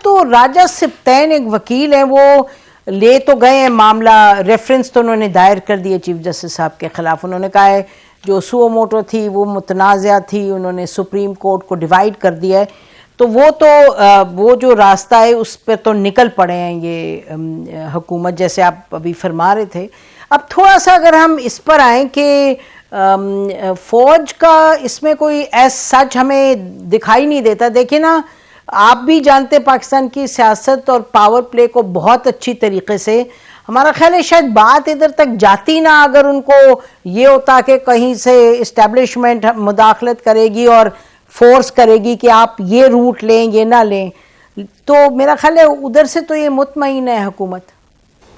तो राजा सिप्तैन एक वकील हैं, वो ले तो गए हैं मामला, रेफरेंस तो उन्होंने दायर कर दिए चीफ जस्टिस साहब के खिलाफ। उन्होंने कहा है जो सुओ मोटो थी वो मुतनाज़ा थी, उन्होंने सुप्रीम कोर्ट को डिवाइड कर दिया है। तो वो जो रास्ता है उस पर तो निकल पड़े हैं ये हुकूमत, जैसे आप अभी फरमा रहे थे। अब थोड़ा सा अगर हम इस पर आए कि फौज का इसमें कोई ऐसा सच हमें दिखाई नहीं देता। देखिए ना, आप भी जानते पाकिस्तान की सियासत और पावर प्ले को बहुत अच्छी तरीके से। हमारा ख्याल है शायद बात इधर तक जाती ना अगर उनको ये होता कि कहीं से इस्टेब्लिशमेंट मुदाखलत करेगी और फोर्स करेगी कि आप ये रूट लें ये ना लें। तो मेरा ख्याल है उधर से तो ये मुतमईन है हुकूमत।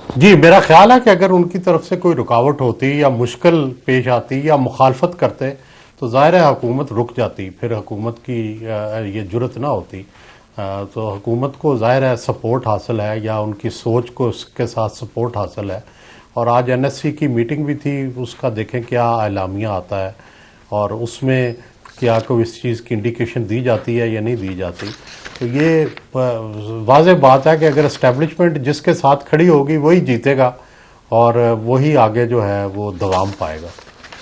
जी, मेरा ख्याल है कि अगर उनकी तरफ से कोई रुकावट होती या मुश्किल पेश आती या मुखालफत करते तो ज़ाहिर है हुकूमत रुक जाती, फिर हुकूमत की ये जुर्रत ना होती। तो हुकूमत को ज़ाहिर है सपोर्ट हासिल है या उनकी सोच को उसके साथ सपोर्ट हासिल है। और आज NSC की मीटिंग भी थी, उसका देखें क्या एलामिया आता है और उसमें क्या कोई इस चीज़ की इंडिकेशन दी जाती है या नहीं दी जाती। तो ये वाज़ेह बात है कि अगर इस्टेब्लिशमेंट जिसके साथ खड़ी होगी वही जीतेगा और वही आगे जो है वो दवाम पाएगा।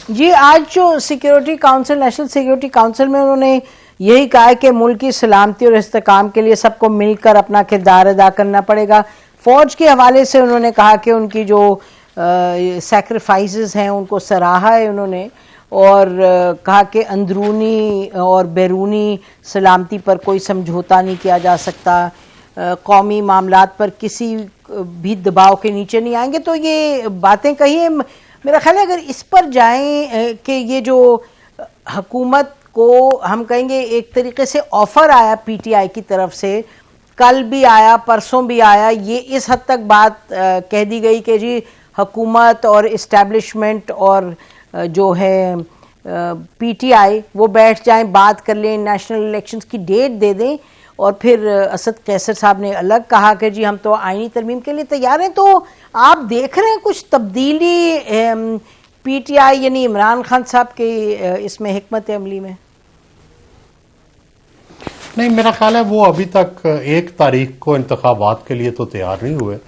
जी, आज जो security council, national security council में उन्होंने यही कहा है कि मुल्क की सलामती और इस्तेकाम के लिए सबको मिलकर अपना किरदार अदा करना पड़ेगा। फौज के हवाले से उन्होंने कहा कि उनकी जो सैक्रिफाइसेस हैं उनको सराहा है उन्होंने, और कहा कि अंदरूनी और बैरूनी सलामती पर कोई समझौता नहीं किया जा सकता, कौमी मामलात पर किसी भी दबाव के नीचे नहीं आएंगे। तो ये बातें कही है। मेरा ख्याल है अगर इस पर जाएं कि ये जो हुकूमत को हम कहेंगे एक तरीके से ऑफर आया PTI की तरफ से, कल भी आया परसों भी आया, ये इस हद तक बात कह दी गई कि जी हुकूमत और इस्टेब्लिशमेंट और जो है PTI वो बैठ जाएं, बात कर लें, नेशनल इलेक्शंस की डेट दे दें। और फिर असद कैसर साहब ने अलग कहा कि जी हम तो आईनी तरमीम के लिए तैयार हैं। तो आप देख रहे हैं कुछ तब्दीली PTI यानी इमरान खान साहब के इसमें हिकमत अमली में? नहीं, मेरा ख्याल है वो अभी तक 1 तारीख को इंतखाबात के लिए तो तैयार नहीं हुए।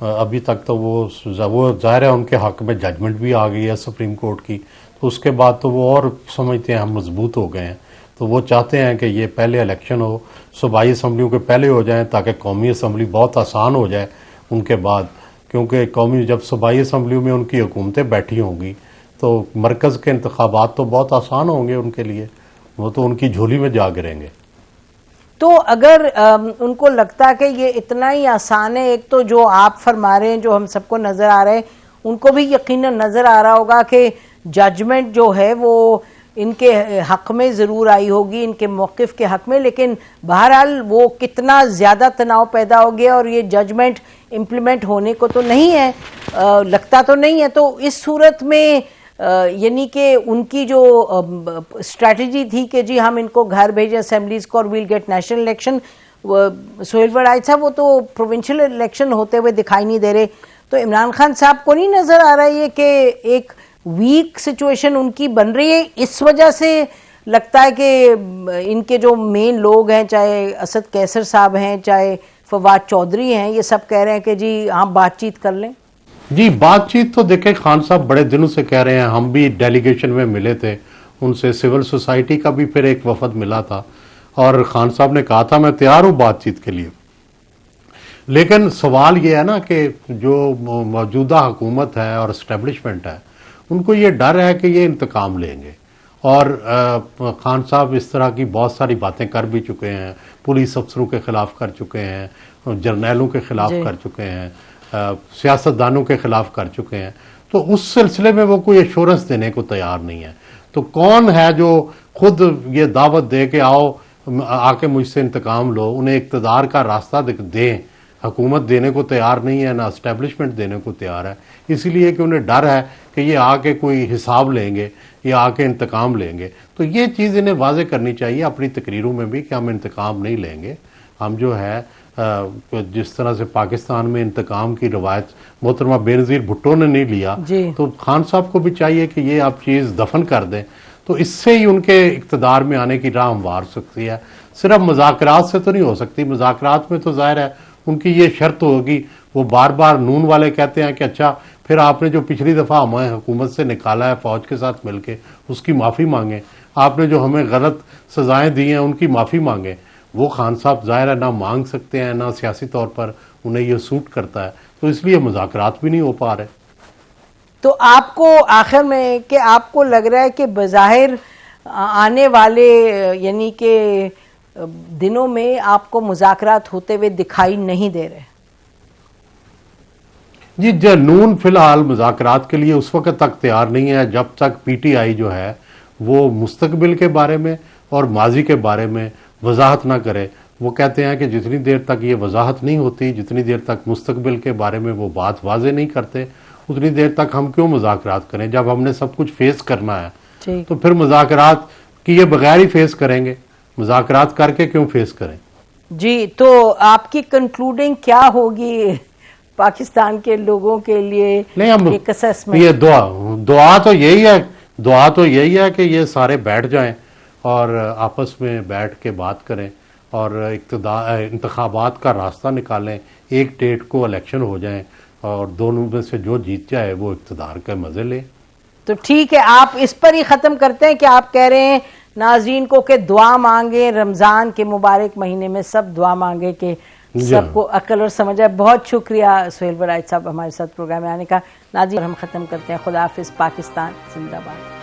अभी तक तो वो ज़ाहिर है उनके हक में जजमेंट भी आ गई है सुप्रीम कोर्ट की, तो उसके बाद तो वो और समझते हैं हम मजबूत हो गए हैं। तो वो चाहते हैं कि ये पहले इलेक्शन हो, सूबाई असम्बलियों के पहले हो जाएं ताकि कौमी असम्बली बहुत आसान हो जाए उनके बाद, क्योंकि कौमी जब सूबाई असम्बलियों में उनकी हुकूमतें बैठी होंगी तो मरकज़ के इंतखाबात तो बहुत आसान होंगे उनके लिए, वो तो उनकी झोली में जा गिरेंगे। तो अगर उनको लगता है कि ये इतना ही आसान है, एक तो जो आप फरमा रहे हैं जो हम सबको नज़र आ रहा है, उनको भी यकीनन नज़र आ रहा होगा कि जजमेंट जो है वो इनके हक में ज़रूर आई होगी, इनके मौक़िफ़ के हक में, लेकिन बहरहाल वो कितना ज़्यादा तनाव पैदा हो गया और ये जजमेंट इम्प्लीमेंट होने को तो नहीं है, लगता तो नहीं है। तो इस सूरत में यानी कि उनकी जो स्ट्रैटेजी थी कि जी हम इनको घर भेजें असेंबलीज़ को और we'll get national election, Sohail Waraich साहब वो तो प्रोविंशियल इलेक्शन होते हुए दिखाई नहीं दे रहे। तो इमरान खान साहब को नहीं नज़र आ रहा है कि एक वीक सिचुएशन उनकी बन रही है? इस वजह से लगता है कि इनके जो मेन लोग हैं, चाहे असद कैसर साहब हैं चाहे फवाद चौधरी हैं, ये सब कह रहे हैं कि जी आप बातचीत कर लें। जी, बातचीत तो देखें, खान साहब बड़े दिनों से कह रहे हैं, हम भी डेलीगेशन में मिले थे उनसे, सिविल सोसाइटी का भी फिर एक वफद मिला था और खान साहब ने कहा था मैं तैयार हूँ बातचीत के लिए। लेकिन सवाल ये है ना कि जो मौजूदा हुकूमत है और इस्टेब्लिशमेंट है उनको ये डर है कि ये इंतकाम लेंगे, और खान साहब इस तरह की बहुत सारी बातें कर भी चुके हैं, पुलिस अफसरों के खिलाफ कर चुके हैं, जर्नैलों के खिलाफ कर चुके हैं, सियासतदानों के खिलाफ कर चुके हैं। तो उस सिलसिले में वो कोई एश्योरेंस देने को तैयार नहीं है। तो कौन है जो खुद ये दावत दे के आओ आके मुझसे इंतकाम लो, उन्हें इक़्तिदार का रास्ता दें। हुकूमत देने को तैयार नहीं है, ना इस्टेब्लिशमेंट देने को तैयार है, इसीलिए कि उन्हें डर है कि ये आके कोई हिसाब लेंगे, ये आके इंतकाम लेंगे। तो ये चीज़ इन्हें वाज़े करनी चाहिए अपनी तकरीरों में भी कि हम इंतकाम नहीं लेंगे। हम जो है जिस तरह से पाकिस्तान में इंतकाम की रवायत मोहतरमा बेनज़ीर भुट्टो ने नहीं लिया, तो खान साहब को भी चाहिए कि ये आप चीज़ दफन कर दें। तो इससे ही उनके इक़्तिदार में आने की राह हमवार सकती है। सिर्फ मुज़ाकरात से तो नहीं हो सकती। मुज़ाकरात में तो जाहिर है उनकी ये शर्त होगी, वो बार बार नून वाले कहते हैं कि अच्छा फिर आपने जो पिछली दफ़ा हमें हुकूमत से निकाला है फ़ौज के साथ मिलके, उसकी माफ़ी मांगें। आपने जो हमें गलत सज़ाएं दी हैं उनकी माफ़ी मांगें। वो खान साहब ज़ाहिर है ना मांग सकते हैं, ना सियासी तौर पर उन्हें ये सूट करता है, तो इसलिए मुज़ाकरात भी नहीं हो पा रहे। तो आपको आखिर में कि आपको लग रहा है कि बज़ाहिर आने वाले यानी कि दिनों में आपको मुज़ाकरात होते हुए दिखाई नहीं दे रहे? जी, नून फिलहाल मुज़ाकरात के लिए उस वक्त तक तैयार नहीं है जब तक पीटीआई जो है वो मुस्तकबिल के बारे में और माजी के बारे में वजाहत ना करे। वो कहते हैं कि जितनी देर तक ये वजाहत नहीं होती, जितनी देर तक मुस्तकबिल के बारे में वो बात वाजे नहीं करते, उतनी देर तक हम क्यों मुज़ाकरात करें। जब हमने सब कुछ फेस करना है तो फिर मुज़ाकरात किए बगैर ही फेस करेंगे, मुज़ाकरात करके क्यों फेस करें। जी, तो आपकी कंक्लूडिंग क्या होगी पाकिस्तान के लोगों के लिए? नहीं, हम एक असेसमेंट, ये दुआ तो यही है, दुआ तो यही है कि ये सारे बैठ जाएं और आपस में बैठ के बात करें और इंतखाबात का रास्ता निकालें। एक डेट को इलेक्शन हो जाएं और दोनों में से जो जीत जाए वो इक़्तिदार के मजे ले। तो ठीक है, आप इस पर ही ख़त्म करते हैं कि आप कह रहे हैं नाज़रीन को कि दुआ मांगे, रमज़ान के मुबारक महीने में सब दुआ मांगे कि सबको अकल और समझ आए। बहुत शुक्रिया सुहेल बड़ाइच साहब हमारे साथ प्रोग्राम में आने का। नाज़रीन हम ख़त्म करते हैं। खुदा हाफिज़। पाकिस्तान जिंदाबाद।